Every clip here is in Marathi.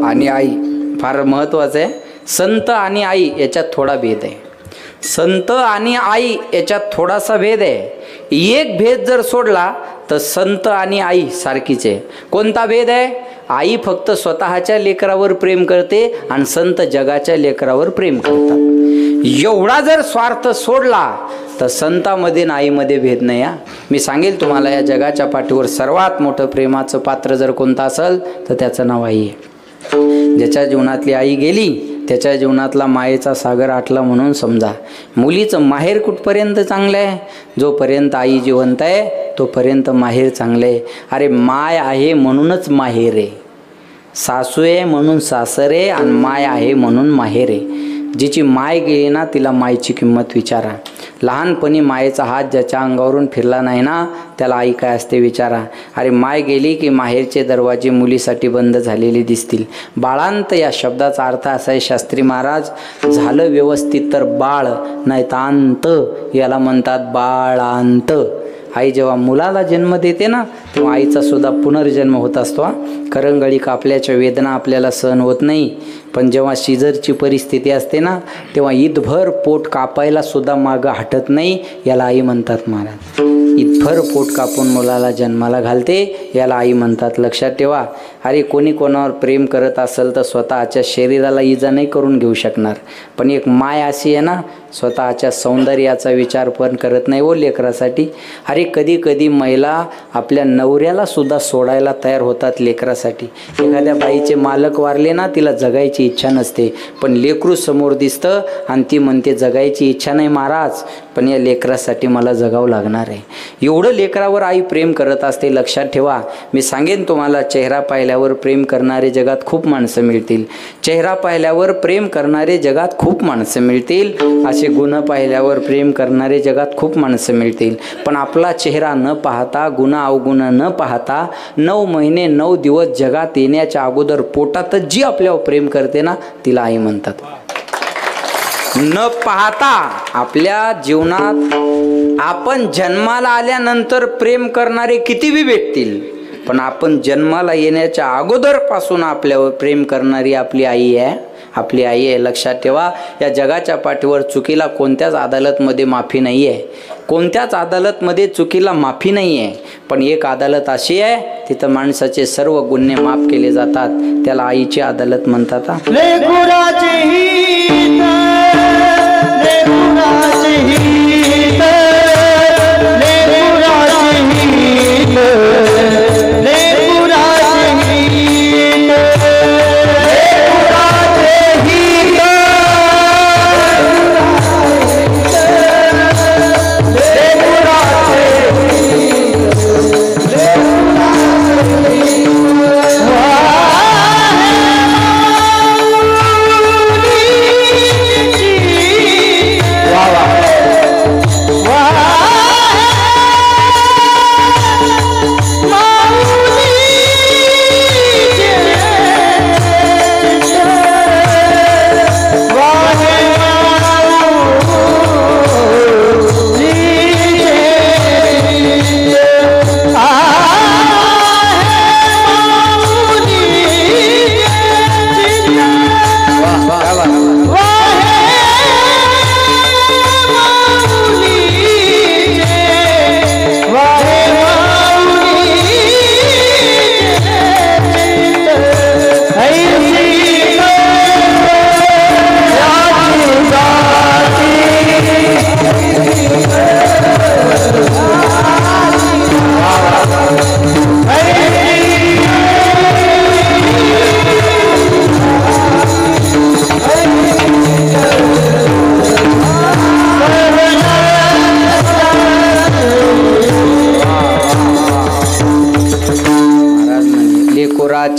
आणि आई फार महत्त्वाचं आहे. संत आणि आई याच्यात थोडा भेद आहे. संत आणि आई याच्यात थोडासा भेद आहे. एक भेद जर सोडला तर संत आणि आई सारखीच आहे. कोणता भेद आहे? आई फक्त स्वतःच्या लेकरावर प्रेम करते आणि संत जगाच्या लेकरावर प्रेम करतात. एवढा जर स्वार्थ सोडला तर संतामध्ये आणि आईमध्ये भेद नाही. मी सांगेल तुम्हाला, या जगाच्या पाठीवर सर्वात मोठं प्रेमाचं पात्र जर कोणतं असेल तर त्याचं नाव आई आहे. ज्याच्या जीवनातली आई गेली त्याच्या जीवनातला मायेचा सागर आटला म्हणून समजा. मुलीचं माहेर कुठपर्यंत चांगलं आहे? जोपर्यंत आई जिवंत आहे तोपर्यंत माहेर चांगलं आहे. अरे माय आहे म्हणूनच माहेर आहे. सासू आहे म्हणून सासर आहे आणि माय आहे म्हणून माहेर आहे. जिची माय गेली ना तिला मायची किंमत विचारा. लहानपणी मायेचा हात ज्याच्या अंगावरून फिरला नाही ना त्याला आई काय असते विचारा. अरे माय गेली की माहेरचे दरवाजे मुलीसाठी बंद झालेले दिसतील. बाळांत या शब्दाचा अर्थ असा आहे, शास्त्री महाराज, झालं व्यवस्थित तर बाळ, नाही तांत याला म्हणतात बाळांत. आई जेव्हा मुलाला जन्म देते ना तेव्हा आईचा सुद्धा पुनर्जन्म होत असतो. करंगळी कापल्याच्या वेदना आपल्याला सहन होत नाही, पण जेव्हा शिजरची परिस्थिती असते ना तेव्हा ईदभर पोट कापायला सुद्धा मागं हटत नाही. याला आई म्हणतात महाराज. ईदभर पोट कापून मुलाला जन्माला घालते याला आई म्हणतात. लक्षात ठेवा. अरे कोणी कोणावर प्रेम करत असेल तर स्वतःच्या शरीराला इजा नाही करून घेऊ शकणार, पण एक माय अशी आहे ना स्वतःच्या सौंदर्याचा विचार पण करत नाही हो लेकरासाठी. अरे कधी कधी महिला आपल्या नवऱ्याला सुद्धा सोडायला तयार होतात लेकरासाठी. एखाद्या बाईचे मालक वारले ना तिला जगायची इच्छा नसते, पण लेकरू समोर दिसतं आणि ती म्हणते जगायची इच्छा नाही महाराज, पण या लेकरासाठी मला जगावं लागणार आहे. एवढं लेकरावर आई प्रेम करत असते. लक्षात ठेवा. मी सांगेन तुम्हाला, चेहरा पाहिल्यावर प्रेम करणारे जगात खूप माणसं मिळतील. चेहरा पाहिल्यावर प्रेम करणारे जगात खूप माणसं मिळतील. असे गुण पाहिल्यावर प्रेम करणारे जगात खूप माणसं मिळतील. पण आपला चेहरा न पाहता, गुण अवगुण न पाहता 9 महिने 9 दिवस जगात येण्याच्या अगोदर पोटातच जी आपल्यावर प्रेम करते ना तिला आई म्हणतात. न पाहता आपल्या जीवनात आपण जन्माला आल्यानंतर प्रेम करणारे किती बी भेटतील, पण आपण जन्माला येण्याच्या अगोदरपासून आपल्यावर प्रेम करणारी आपली आई आहे. आपली आई आहे. लक्षात ठेवा. या जगाच्या पाठीवर चुकीला कोणत्याच अदालतमध्ये माफी नाही आहे. कोणत्याच अदालतमध्ये चुकीला माफी नाही आहे, पण एक अदालत अशी आहे तिथं माणसाचे सर्व गुन्हे माफ केले जातात. त्याला आईची अदालत म्हणतात.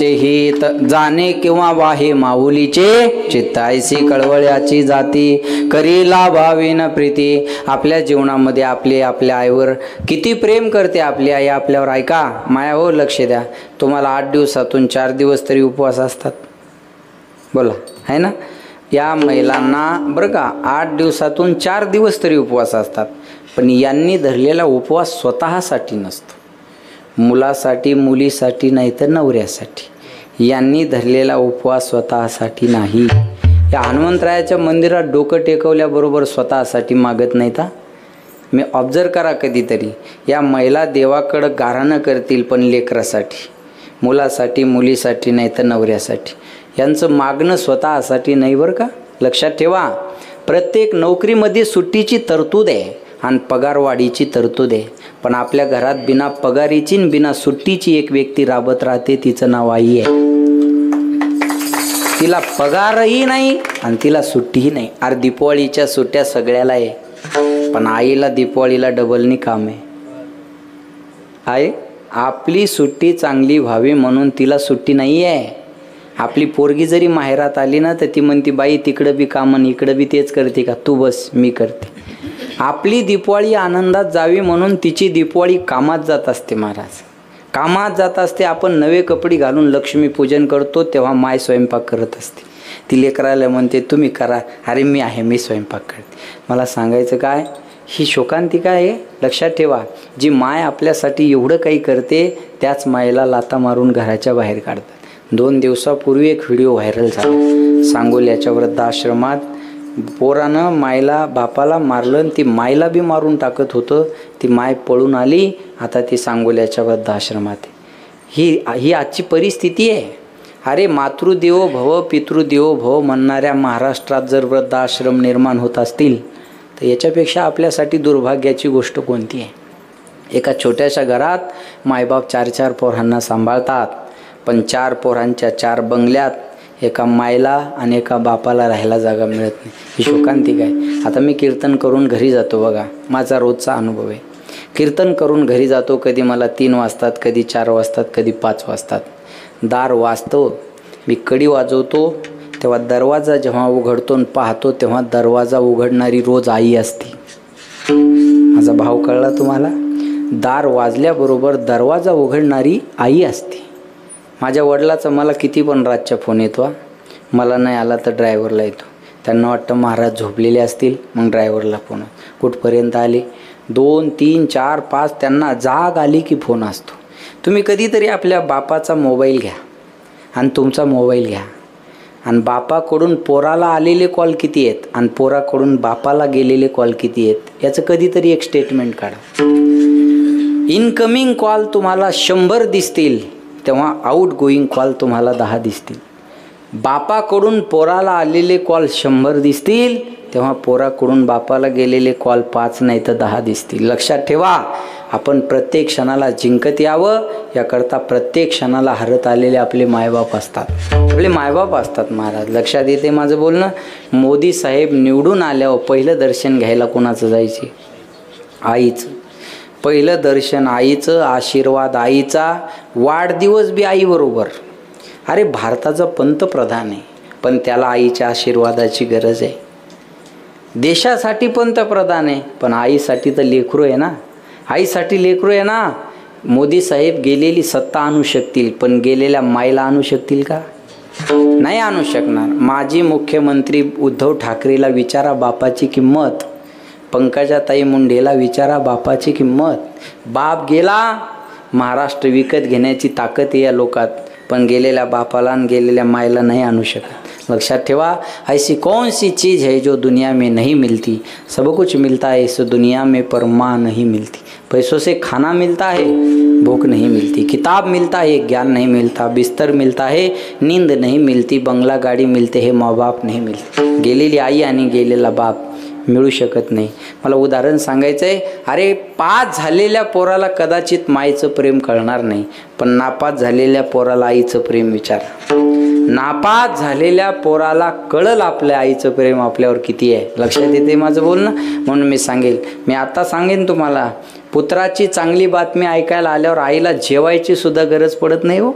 हित जाणे किंवा वाहे माऊलीचे चित्तायसी कळवळ्याची जाती करीला भावीन प्रीती. आपल्या जीवनामध्ये आपल्या आईवर किती प्रेम करते आपली आई आपल्यावर. ऐका माया हो, लक्ष द्या. तुम्हाला 8 दिवसातून 4 दिवस तरी उपवास असतात, बोला है ना. या महिलांना बरं का 8 दिवसातून 4 दिवस तरी उपवास असतात, पण यांनी धरलेला उपवास स्वतःसाठी नसतो, मुलासाठी, मुलीसाठी, नाही तर नवऱ्यासाठी. यांनी धरलेला उपवास स्वतःसाठी नाही. या हनुमंतरायाच्या मंदिरात डोकं टेकवल्याबरोबर स्वतःसाठी मागत नाहीत. मी ऑब्झर्व करा कधीतरी, या महिला देवाकडं गाऱ्हाणं करतील पण लेकरासाठी, मुलासाठी, मुलीसाठी नाही तर नवऱ्यासाठी. यांचं मागणं स्वतःसाठी नाही बरं का. लक्षात ठेवा, प्रत्येक नोकरीमध्ये सुट्टीची तरतूद आहे आणि पगारवाढीची तरतूद आहे. पण आपल्या घरात बिना पगारीची आणि बिना सुट्टीची एक व्यक्ती राबत राहते, तिचं नाव आई आहे. तिला पगारही नाही आणि तिला सुट्टीही नाही. अरे दीपावळीच्या सुट्ट्या सगळ्याला आहे, पण आईला दीपावळीला डबलनी काम आहे. आई आपली सुट्टी चांगली व्हावी म्हणून तिला सुट्टी नाही आहे. आपली पोरगी जरी माहेरात आली ना तर ती म्हणती, बाई तिकडं बी काम आणि इकडं बी तेच करते का, तू बस मी करते. आपली दीपावळी आनंदात जावी म्हणून तिची दीपावळी कामात जात असते. महाराज कामात जात असते. आपण नवे कपडे घालून लक्ष्मीपूजन करतो तेव्हा माय स्वयंपाक करत असते. ती लेकराला म्हणते तुम्ही करा, अरे मी आहे, मी स्वयंपाक करते. मला सांगायचं काय, ही शोकांतिका आहे. लक्षात ठेवा, जी माय आपल्यासाठी एवढं काही करते त्याच मायला लाथा मारून घराच्या बाहेर काढतात. 2 दिवसापूर्वी एक व्हिडिओ व्हायरल झाला. सांगोल्याच्या वृद्धाश्रमात पोरानं मायला बापाला मारलं आणि ती मायला बी मारून टाकत होतं. ती माय पळून आली, आता ती सांगोल्याच्या वृद्धाश्रमात. ही आजची परिस्थिती आहे. अरे मातृदेवो भव पितृदेवो भव म्हणणाऱ्या महाराष्ट्रात जर वृद्धाश्रम निर्माण होत असतील तर याच्यापेक्षा आपल्यासाठी दुर्भाग्याची गोष्ट कोणती आहे. एका छोट्याशा घरात मायबाप 4-4 पोरांना सांभाळतात, पण 4 पोरांच्या 4 बंगल्यात एका मायला आणि एका बापाला राहायला जागा मिळत नाही. ही शोकांतिका आहे. आता मी कीर्तन करून घरी जातो बघा, माझा रोजचा अनुभव आहे. कीर्तन करून घरी जातो, कधी मला 3 वाजतात, कधी 4 वाजतात, कधी 5 वाजतात. दार वाजतो, मी कडी वाजवतो तेव्हा दरवाजा जेव्हा उघडतो आणि पाहतो तेव्हा दरवाजा उघडणारी रोज आई असते. माझा भाव कळला तुम्हाला. दार वाजल्याबरोबर दरवाजा उघडणारी आई असते. माझ्या वडिलाचा मला किती पण रातच्या फोन येतो, मला नाही आला तर ड्रायव्हरला येतो. त्यांना वाटतं महाराज झोपलेले असतील, मग ड्रायव्हरला फोन. कुठपर्यंत आले, 2, 3, 4, 5 त्यांना जाग आली की फोन असतो. तुम्ही कधीतरी आपल्या बापाचा मोबाईल घ्या आणि तुमचा मोबाईल घ्या आणि बापाकडून पोराला आलेले कॉल किती आहेत आणि पोराकडून बापाला गेलेले कॉल किती आहेत याचं कधीतरी एक स्टेटमेंट काढा. इनकमिंग कॉल तुम्हाला 100 दिसतील तेव्हा आउट गोईंग कॉल तुम्हाला 10 दिसतील. बापाकडून पोराला आलेले कॉल 100 दिसतील तेव्हा पोराकडून बापाला गेलेले कॉल 5 नाही तर 10 दिसतील. लक्षात ठेवा, आपण प्रत्येक क्षणाला जिंकत यावं याकरता प्रत्येक क्षणाला हरत आलेले आपले मायबाप असतात. आपले मायबाप असतात. महाराज लक्षात येते माझं बोलणं. मोदी साहेब निवडून आल्यावर पहिलं दर्शन घ्यायला कोणाचं जायचे? आईचं. पहिलं दर्शन आईचं, आशीर्वाद आईचा, वाढदिवस बी आईबरोबर. अरे भारताचा पंतप्रधान आहे पण त्याला आईच्या आशीर्वादाची गरज आहे. देशासाठी पंतप्रधान आहे पण आईसाठी तर लेकरू आहे ना. आईसाठी लेकरू आहे ना. मोदी साहेब गेलेली सत्ता आणू शकतील पण गेलेल्या माईला आणू शकतील का? नाही आणू शकणार. माजी मुख्यमंत्री उद्धव ठाकरेला विचारा बापाची किंमत, पंकजाताई मुंडेला विचारा बापाची किंमत. बाप गेला, महाराष्ट्र विकत घेण्याची ताकद आहे या लोकात, पण गेलेल्या बापाला आणि गेलेल्या मायला नाही आणू शकत. लक्षात ठेवा, ऐसी कौन सी चीज़ है जो दुनिया में नहीं मिलती? सब कुछ मिलता है इस दुनिया में पर माँ नहीं मिलती. पैसों से खाना मिलता है, भूख नहीं मिलती. किताब मिलता है, ज्ञान नहीं मिलता. बिस्तर मिलता है, नींद नहीं मिलती. बंगला गाडी मिलते है, माँ बाप नहीं मिलते. गेलेली आई आणि गेलेला बाप मिळू शकत नाही. मला उदाहरण सांगायचं आहे. अरे पास झालेल्या पोराला कदाचित माईचं प्रेम कळणार नाही, पण नापास झालेल्या पोराला आईचं प्रेम विचार. नापास झालेल्या पोराला कळलं आपल्या आईचं प्रेम आपल्यावर किती आहे. लक्षात येते माझं बोलणं. म्हणून मी आता सांगेन तुम्हाला, पुत्राची चांगली बातमी ऐकायला आल्यावर आईला जेवायची सुद्धा गरज पडत नाही हो.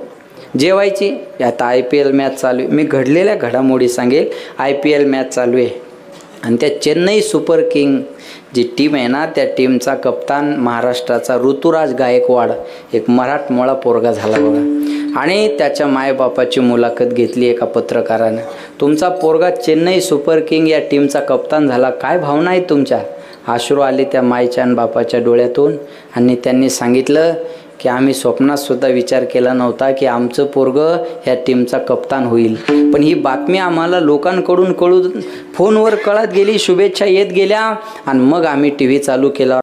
जेवायची. आता IPL मॅच चालू आहे, मी घडलेल्या घडामोडी सांगेल. IPL मॅच चालू आहे आणि त्या चेन्नई सुपर किंग जी टीम आहे ना, त्या टीमचा कप्तान महाराष्ट्राचा ऋतुराज गायकवाड एक मराठमोळा पोरगा झाला बघा. आणि त्याच्या मायबापाची मुलाखत घेतली एका पत्रकारानं. तुमचा पोरगा चेन्नई सुपर किंग या टीमचा कप्तान झाला, काय भावना आहेत तुमच्या? अश्रू आले त्या मायच्या आणि बापाच्या डोळ्यातून आणि त्यांनी सांगितलं की आम्ही स्वप्नात सुद्धा विचार केला नव्हता की आमचं पोरगं ह्या टीमचा कप्तान होईल. पण ही बातमी आम्हाला लोकांकडून कळून फोनवर कळत गेली, शुभेच्छा येत गेल्या आणि मग आम्ही टी व्ही चालू केला.